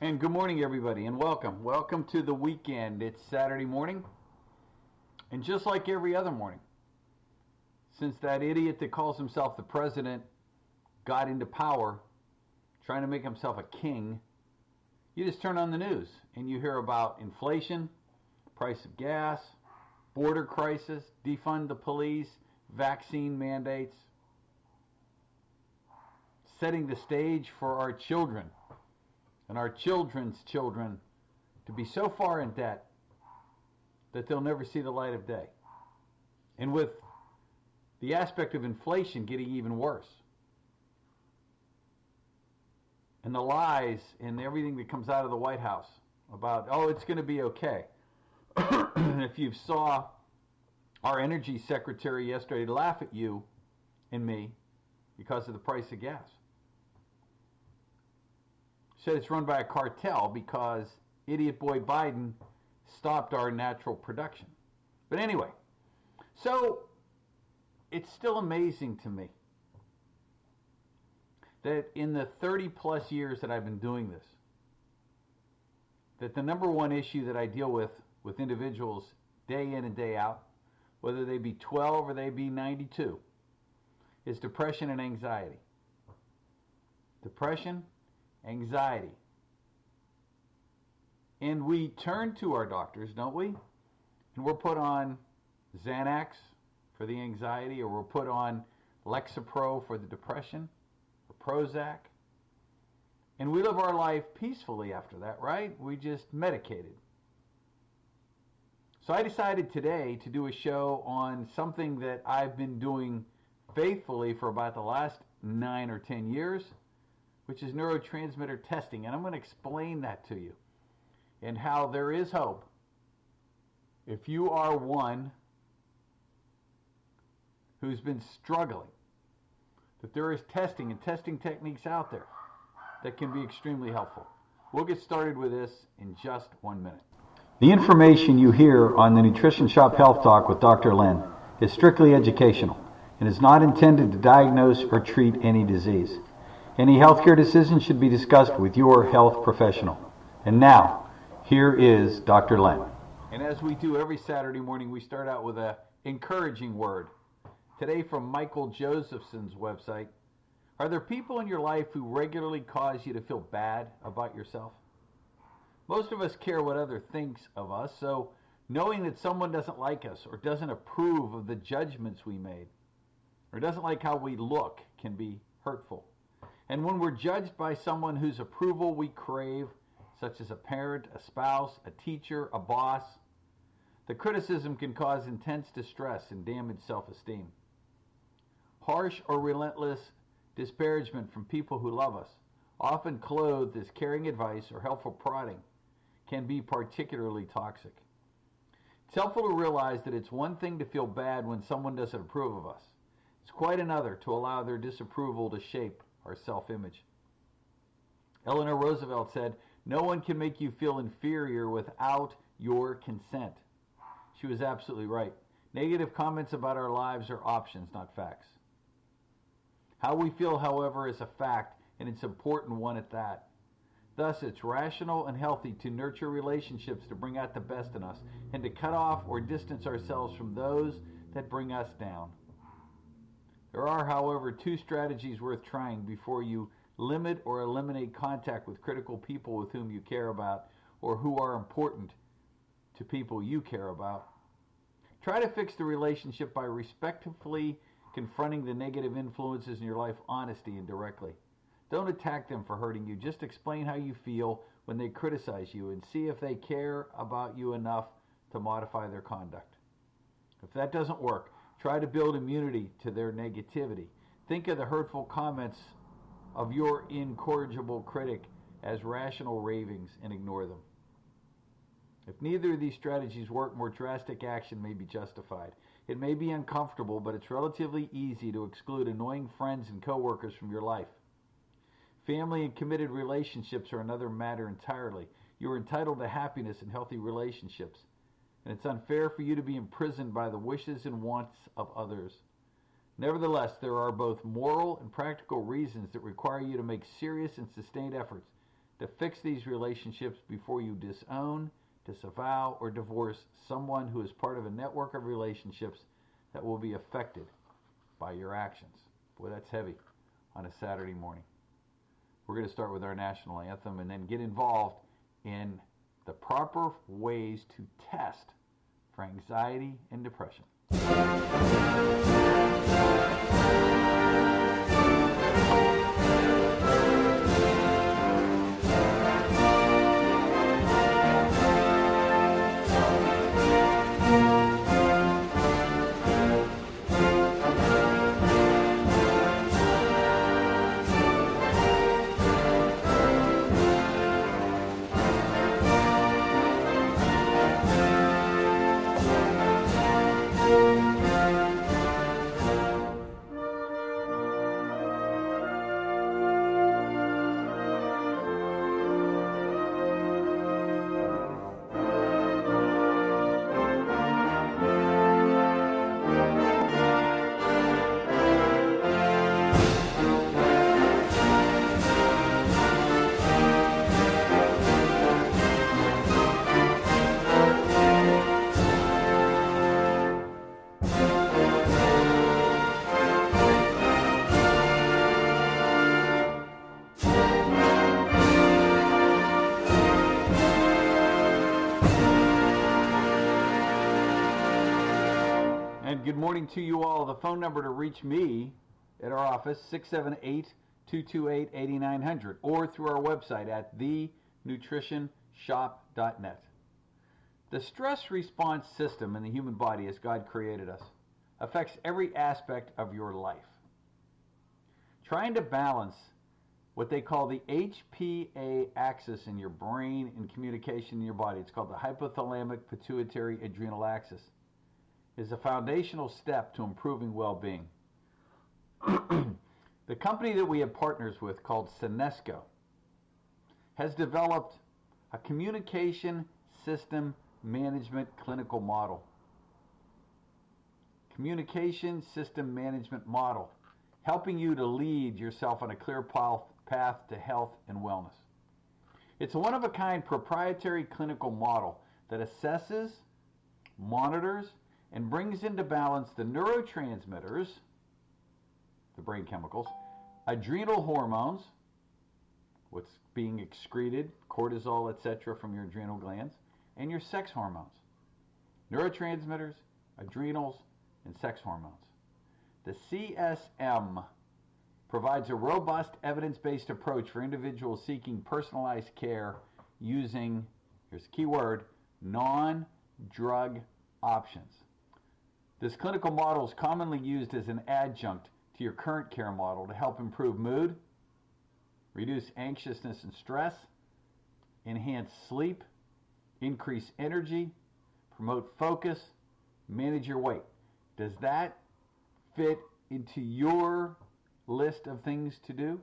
And good morning, everybody, and welcome. Welcome to the weekend. It's Saturday morning, and just like every other morning, since that idiot that calls himself the president got into power trying to make himself a king, you just turn on the news and you hear about inflation, price of gas, border crisis, defund the police, vaccine mandates, setting the stage for our children and our children's children to be so far in debt that they'll never see the light of day. And with the aspect of inflation getting even worse, and the lies and everything that comes out of the White House about, oh, it's going to be okay. If you saw our energy secretary yesterday laugh at you and me because of the price of gas. Said it's run by a cartel because idiot boy Biden stopped our natural production. But anyway, so it's still amazing to me that in the 30 plus years that I've been doing this, that the number one issue that I deal with individuals day in and day out, whether they be 12 or they be 92, is depression and anxiety. Depression, anxiety. And we turn to our doctors, don't we? And we're put on Xanax for the anxiety, or we're put on Lexapro for the depression, or Prozac. And we live our life peacefully after that, right? We just medicated. So I decided today to do a show on something that I've been doing faithfully for about the last 9 or 10 years, which is neurotransmitter testing. And I'm going to explain that to you and how there is hope if you are one who's been struggling, that there is testing and testing techniques out there that can be extremely helpful. We'll get started with this in just 1 minute. The information you hear on the Nutrition Shop Health Talk with Dr. Len is strictly educational and is not intended to diagnose or treat any disease. Any healthcare decision should be discussed with your health professional. And now, here is Dr. Len. And as we do every Saturday morning, we start out with an encouraging word. Today from Michael Josephson's website. Are there people in your life who regularly cause you to feel bad about yourself? Most of us care what others think of us, so knowing that someone doesn't like us or doesn't approve of the judgments we made or doesn't like how we look can be hurtful. And when we're judged by someone whose approval we crave, such as a parent, a spouse, a teacher, a boss, the criticism can cause intense distress and damage self-esteem. Harsh or relentless disparagement from people who love us, often clothed as caring advice or helpful prodding, can be particularly toxic. It's helpful to realize that it's one thing to feel bad when someone doesn't approve of us. It's quite another to allow their disapproval to shape our self-image. Eleanor Roosevelt said, "No one can make you feel inferior without your consent." She was absolutely right. Negative comments about our lives are options, not facts. How we feel, however, is a fact, and it's an important one at that. Thus, it's rational and healthy to nurture relationships to bring out the best in us and to cut off or distance ourselves from those that bring us down. There are, however, 2 strategies worth trying before you limit or eliminate contact with critical people with whom you care about or who are important to people you care about. Try to fix the relationship by respectfully confronting the negative influences in your life honestly and directly. Don't attack them for hurting you. Just explain how you feel when they criticize you and see if they care about you enough to modify their conduct. If that doesn't work, try to build immunity to their negativity. Think of the hurtful comments of your incorrigible critic as rational ravings and ignore them. If neither of these strategies work, more drastic action may be justified. It may be uncomfortable, but it's relatively easy to exclude annoying friends and coworkers from your life. Family and committed relationships are another matter entirely. You are entitled to happiness and healthy relationships, and it's unfair for you to be imprisoned by the wishes and wants of others. Nevertheless, there are both moral and practical reasons that require you to make serious and sustained efforts to fix these relationships before you disown, disavow, or divorce someone who is part of a network of relationships that will be affected by your actions. Boy, that's heavy on a Saturday morning. We're going to start with our national anthem and then get involved in the proper ways to test for anxiety and depression. Good morning to you all. The phone number to reach me at our office, 678-228-8900, or through our website at thenutritionshop.net. The stress response system in the human body, as God created us, affects every aspect of your life. Trying to balance what they call the HPA axis in your brain and communication in your body, it's called the hypothalamic pituitary adrenal axis, is a foundational step to improving well-being. The company that we have partners with, called Senesco, has developed a communication system management clinical model. Communication system management model, helping you to lead yourself on a clear path to health and wellness. It's a one-of-a-kind proprietary clinical model that assesses, monitors, and brings into balance the neurotransmitters, the brain chemicals, adrenal hormones, what's being excreted, cortisol, etc., from your adrenal glands, and your sex hormones. Neurotransmitters, adrenals, and sex hormones. The CSM provides a robust, evidence-based approach for individuals seeking personalized care using, here's the key word, non-drug options. This clinical model is commonly used as an adjunct to your current care model to help improve mood, reduce anxiousness and stress, enhance sleep, increase energy, promote focus, manage your weight. Does that fit into your list of things to do?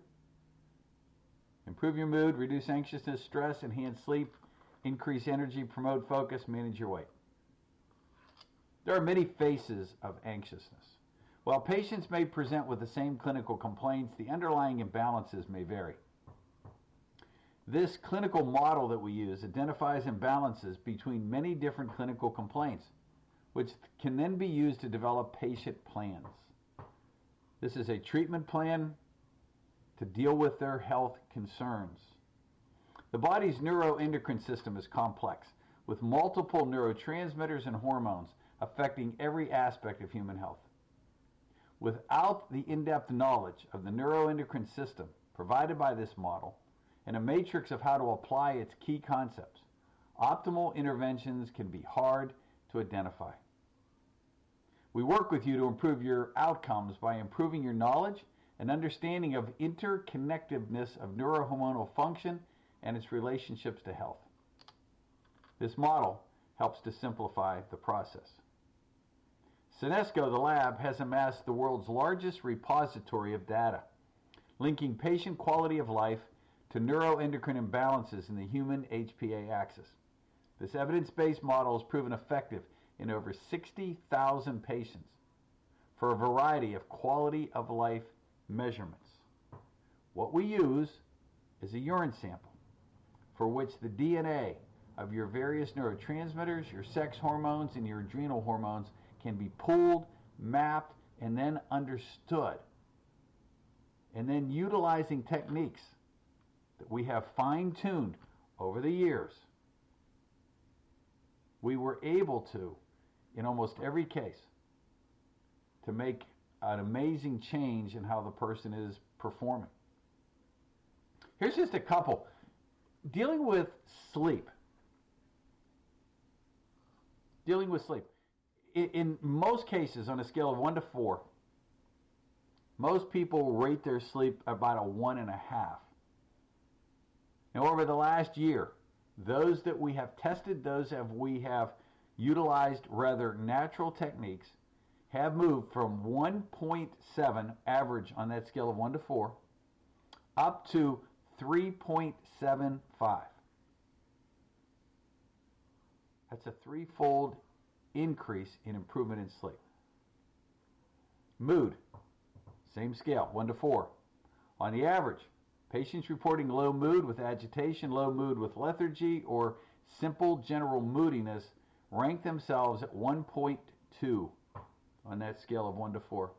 Improve your mood, reduce anxiousness, stress, enhance sleep, increase energy, promote focus, manage your weight. There are many faces of anxiousness. While patients may present with the same clinical complaints, the underlying imbalances may vary. This clinical model that we use identifies imbalances between many different clinical complaints, which can then be used to develop patient plans. This is a treatment plan to deal with their health concerns. The body's neuroendocrine system is complex, with multiple neurotransmitters and hormones affecting every aspect of human health. Without the in-depth knowledge of the neuroendocrine system provided by this model and a matrix of how to apply its key concepts, optimal interventions can be hard to identify. We work with you to improve your outcomes by improving your knowledge and understanding of interconnectedness of neurohormonal function and its relationships to health. This model helps to simplify the process. Senesco, the lab, has amassed the world's largest repository of data, linking patient quality of life to neuroendocrine imbalances in the human HPA axis. This evidence-based model has proven effective in over 60,000 patients for a variety of quality of life measurements. What we use is a urine sample. for which the DNA of your various neurotransmitters, your sex hormones, and your adrenal hormones can be pooled, mapped, and then understood. And then utilizing techniques that we have fine-tuned over the years, we were able to, in almost every case, to make an amazing change in how the person is performing. Here's just a couple. Dealing with sleep. In most cases, on a scale of 1 to 4, most people rate their sleep about a 1.5. Now, over the last year, those that we have tested, we have utilized rather natural techniques, have moved from 1.7 average on that scale of 1 to 4 up to 3.75. That's a threefold increase in improvement in sleep. Mood, same scale, 1 to 4. On the average, patients reporting low mood with agitation, low mood with lethargy, or simple general moodiness rank themselves at 1.2 on that scale of 1 to 4.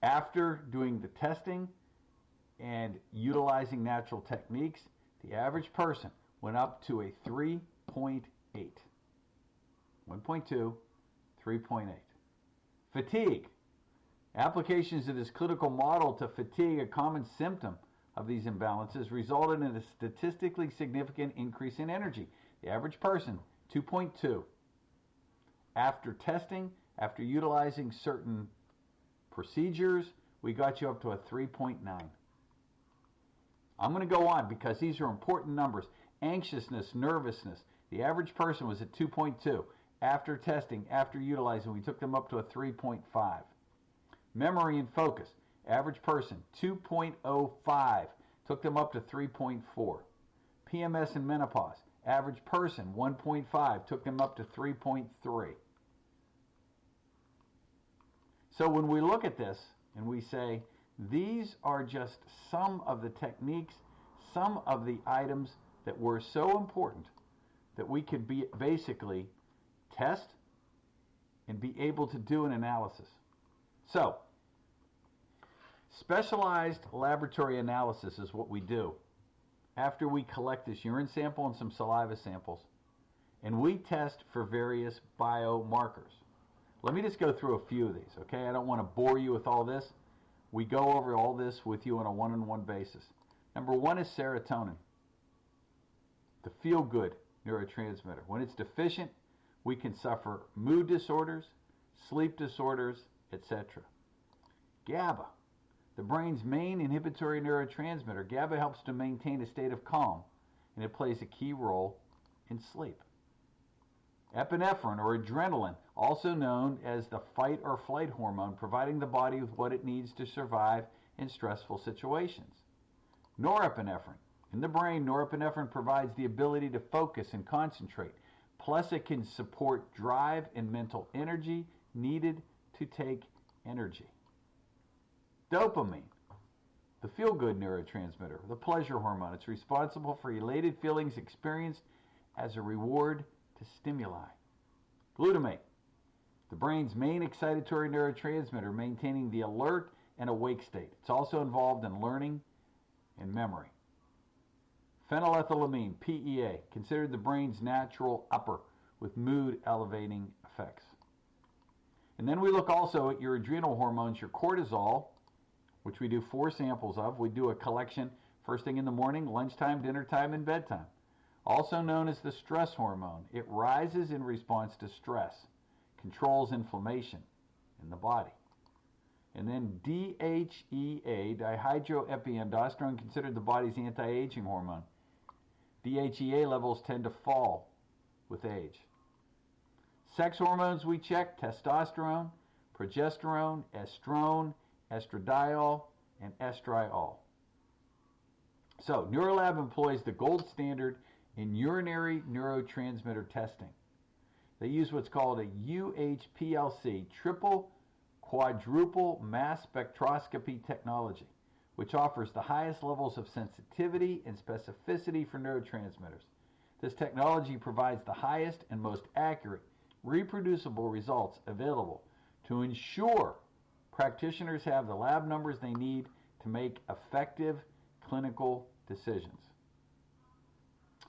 After doing the testing and utilizing natural techniques, the average person went up to a 3.8. 1.2, 3.8. Fatigue. Applications of this clinical model to fatigue, a common symptom of these imbalances, resulted in a statistically significant increase in energy. The average person, 2.2. After testing, after utilizing certain procedures, we got you up to a 3.9. I'm going to go on because these are important numbers. Anxiousness, nervousness. The average person was at 2.2. After testing, after utilizing, we took them up to a 3.5. Memory and focus. Average person, 2.05. Took them up to 3.4. PMS and menopause. Average person, 1.5. Took them up to 3.3. So when we look at this and we say, these are just some of the techniques, some of the items that were so important that we could basically test and be able to do an analysis. So, specialized laboratory analysis is what we do after we collect this urine sample and some saliva samples, and we test for various biomarkers. Let me just go through a few of these, okay? I don't want to bore you with all this. We go over all this with you on a one-on-one basis. Number one is serotonin, the feel-good neurotransmitter. When it's deficient, we can suffer mood disorders, sleep disorders, etc. GABA, the brain's main inhibitory neurotransmitter. GABA helps to maintain a state of calm, and it plays a key role in sleep. Epinephrine, or adrenaline, also known as the fight or flight hormone, providing the body with what it needs to survive in stressful situations. Norepinephrine. In the brain, norepinephrine provides the ability to focus and concentrate. Plus, it can support drive and mental energy needed to take energy. Dopamine, the feel-good neurotransmitter, the pleasure hormone. It's responsible for elated feelings experienced as a reward to stimuli. Glutamate, the brain's main excitatory neurotransmitter, maintaining the alert and awake state. It's also involved in learning and memory. Phenylethylamine, PEA, considered the brain's natural upper with mood elevating effects. And then we look also at your adrenal hormones, your cortisol, which we do 4 samples of. We do a collection first thing in the morning, lunchtime, dinner time, and bedtime. Also known as the stress hormone. It rises in response to stress, controls inflammation in the body. And then DHEA, dihydroepiandrosterone, considered the body's anti-aging hormone. DHEA levels tend to fall with age. Sex hormones we check: testosterone, progesterone, estrone, estradiol, and estriol. So, Neurolab employs the gold standard in urinary neurotransmitter testing. They use what's called a UHPLC, triple quadruple mass spectroscopy technology, which offers the highest levels of sensitivity and specificity for neurotransmitters. This technology provides the highest and most accurate, reproducible results available to ensure practitioners have the lab numbers they need to make effective clinical decisions.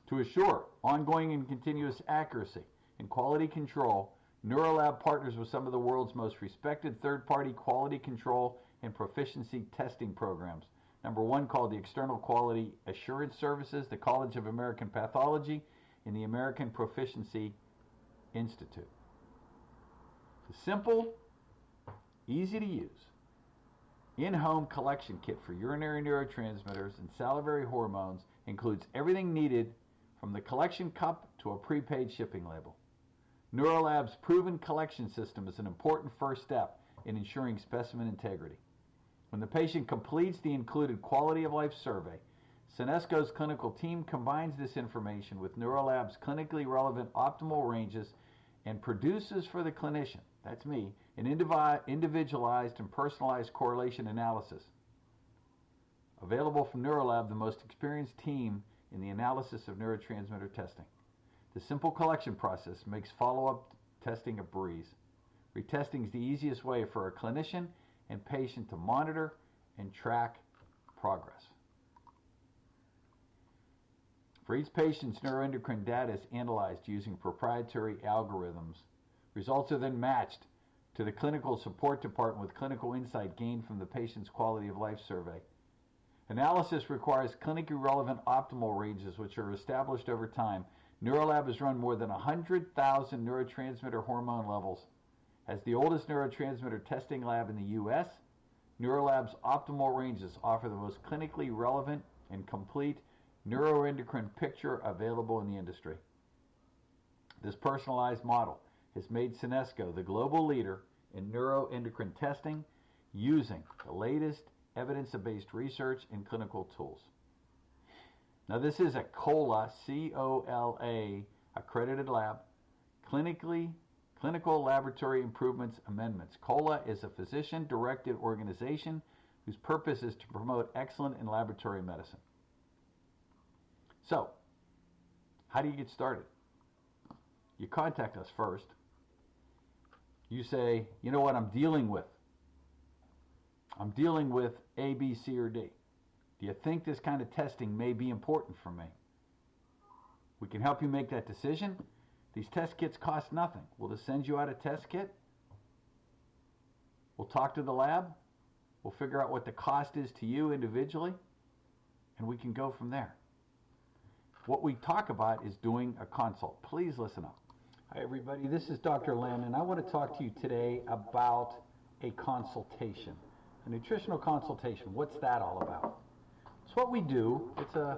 To assure ongoing and continuous accuracy and quality control, NeuroLab partners with some of the world's most respected third-party quality control and proficiency testing programs. Number one, called the External Quality Assurance Services, the College of American Pathology, and the American Proficiency Institute. The simple, easy to use, in-home collection kit for urinary neurotransmitters and salivary hormones includes everything needed from the collection cup to a prepaid shipping label. NeuroLab's proven collection system is an important first step in ensuring specimen integrity. When the patient completes the included quality of life survey, Senesco's clinical team combines this information with NeuroLab's clinically relevant optimal ranges and produces for the clinician, that's me, an individualized and personalized correlation analysis. Available from NeuroLab, the most experienced team in the analysis of neurotransmitter testing. The simple collection process makes follow-up testing a breeze. Retesting is the easiest way for a clinician and patient to monitor and track progress. For each patient's neuroendocrine data is analyzed using proprietary algorithms. Results are then matched to the clinical support department with clinical insight gained from the patient's quality of life survey. Analysis requires clinically relevant optimal ranges which are established over time. NeuroLab has run more than 100,000 neurotransmitter hormone levels. As the oldest neurotransmitter testing lab in the U.S., NeuroLab's optimal ranges offer the most clinically relevant and complete neuroendocrine picture available in the industry. This personalized model has made Senesco the global leader in neuroendocrine testing using the latest evidence-based research and clinical tools. Now this is a COLA, C-O-L-A, accredited lab, Clinical Laboratory Improvements Amendments. COLA is a physician-directed organization whose purpose is to promote excellence in laboratory medicine. So, how do you get started? You contact us first. You say, you know what I'm dealing with? I'm dealing with A, B, C, or D. Do you think this kind of testing may be important for me? We can help you make that decision. These test kits cost nothing. We'll just send you out a test kit. We'll talk to the lab. We'll figure out what the cost is to you individually, and we can go from there. What we talk about is doing a consult. Please listen up. Hi everybody, this is Dr. Len, and I want to talk to you today about a consultation. A nutritional consultation. What's that all about? It's what we do. It's a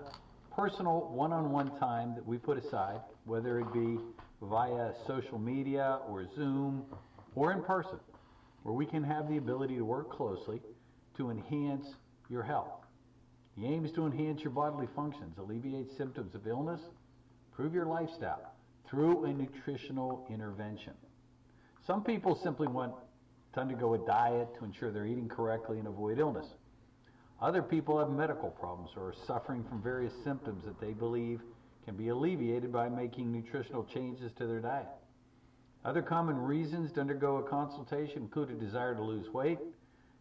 personal one-on-one time that we put aside, whether it be via social media or Zoom or in person, where we can have the ability to work closely to enhance your health. The aim is to enhance your bodily functions, alleviate symptoms of illness, improve your lifestyle through a nutritional intervention. Some people simply want to undergo a diet to ensure they're eating correctly and avoid illness. Other people have medical problems or are suffering from various symptoms that they believe can be alleviated by making nutritional changes to their diet. Other common reasons to undergo a consultation include a desire to lose weight,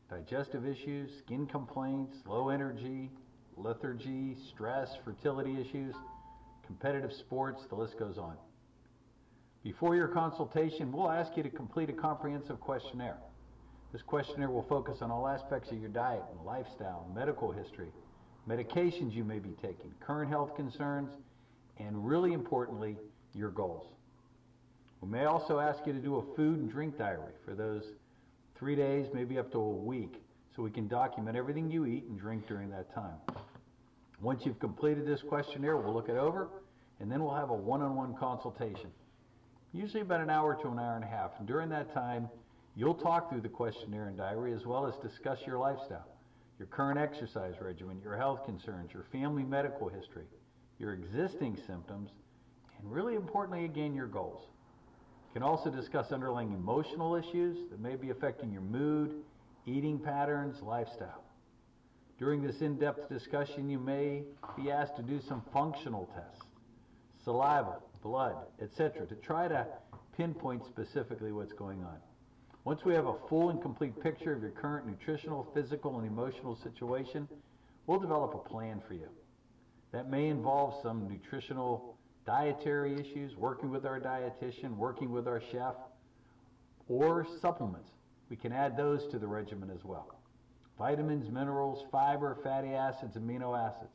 digestive issues, skin complaints, low energy, lethargy, stress, fertility issues, competitive sports, the list goes on. Before your consultation, we'll ask you to complete a comprehensive questionnaire. This questionnaire will focus on all aspects of your diet and lifestyle, medical history, medications you may be taking, current health concerns, and really importantly, your goals. We may also ask you to do a food and drink diary for those 3 days, maybe up to a week, so we can document everything you eat and drink during that time. Once you've completed this questionnaire, we'll look it over, and then we'll have a one-on-one consultation, usually about an hour to an hour and a half. And during that time, you'll talk through the questionnaire and diary as well as discuss your lifestyle, your current exercise regimen, your health concerns, your family medical history, your existing symptoms, and really importantly, again, your goals. You can also discuss underlying emotional issues that may be affecting your mood, eating patterns, lifestyle. During this in-depth discussion, you may be asked to do some functional tests, saliva, blood, etc., to try to pinpoint specifically what's going on. Once we have a full and complete picture of your current nutritional, physical, and emotional situation, we'll develop a plan for you. That may involve some nutritional dietary issues, working with our dietitian, working with our chef, or supplements. We can add those to the regimen as well. Vitamins, minerals, fiber, fatty acids, amino acids.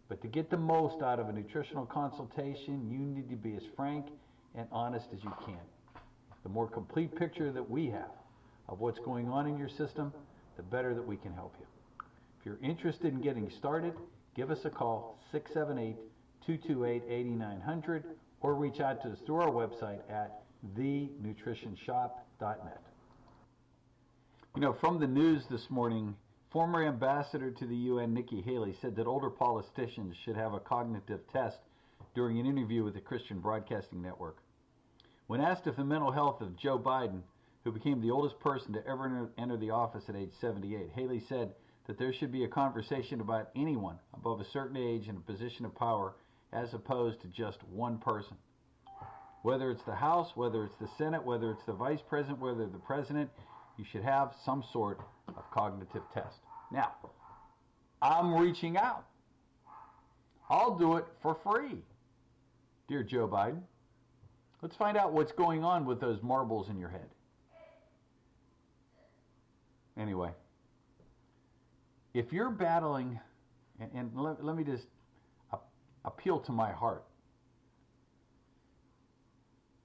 But to get the most out of a nutritional consultation, you need to be as frank and honest as you can. The more complete picture that we have of what's going on in your system, the better that we can help you. If you're interested in getting started, give us a call, 678-228-8900, or reach out to us through our website at thenutritionshop.net. You know, from the news this morning, former ambassador to the UN, Nikki Haley, said that older politicians should have a cognitive test during an interview with the Christian Broadcasting Network. When asked if the mental health of Joe Biden, who became the oldest person to ever enter the office at age 78, Haley said that there should be a conversation about anyone above a certain age in a position of power as opposed to just one person. Whether it's the House, whether it's the Senate, whether it's the Vice President, whether the President, you should have some sort of cognitive test. Now, I'm reaching out. I'll do it for free. Dear Joe Biden, let's find out what's going on with those marbles in your head. Anyway, if you're battling, and let me just appeal to my heart.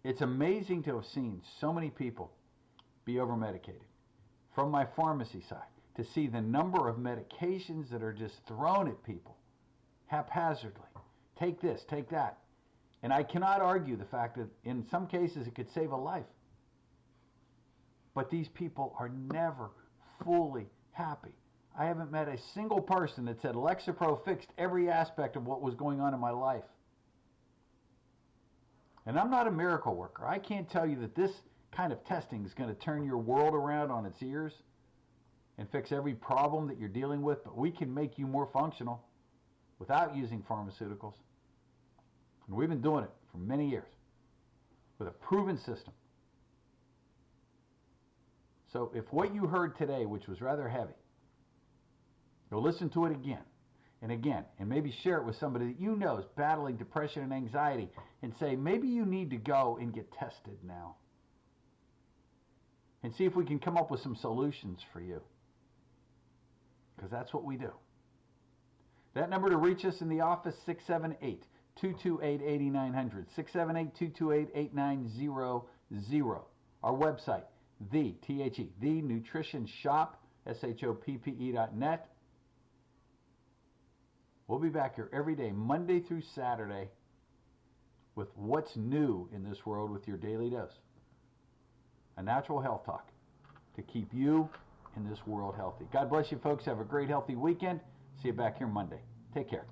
It's amazing to have seen so many people be over-medicated. From my pharmacy side, to see the number of medications that are just thrown at people haphazardly. Take this, take that. And I cannot argue the fact that in some cases it could save a life. But these people are never fully happy. I haven't met a single person that said Lexapro fixed every aspect of what was going on in my life. And I'm not a miracle worker. I can't tell you that this kind of testing is going to turn your world around on its ears and fix every problem that you're dealing with, but we can make you more functional without using pharmaceuticals. And we've been doing it for many years with a proven system. So if what you heard today, which was rather heavy, you'll listen to it again and again, and maybe share it with somebody that you know is battling depression and anxiety, and say, maybe you need to go and get tested now. And see if we can come up with some solutions for you. Because that's what we do. That number to reach us in the office, 678-228-8900, 678-228-8900. Our website, thenutritionshop, SHOPPE.net. We'll be back here every day, Monday through Saturday, with what's new in this world with your daily dose. A natural health talk to keep you in this world healthy. God bless you, folks. Have a great, healthy weekend. See you back here Monday. Take care.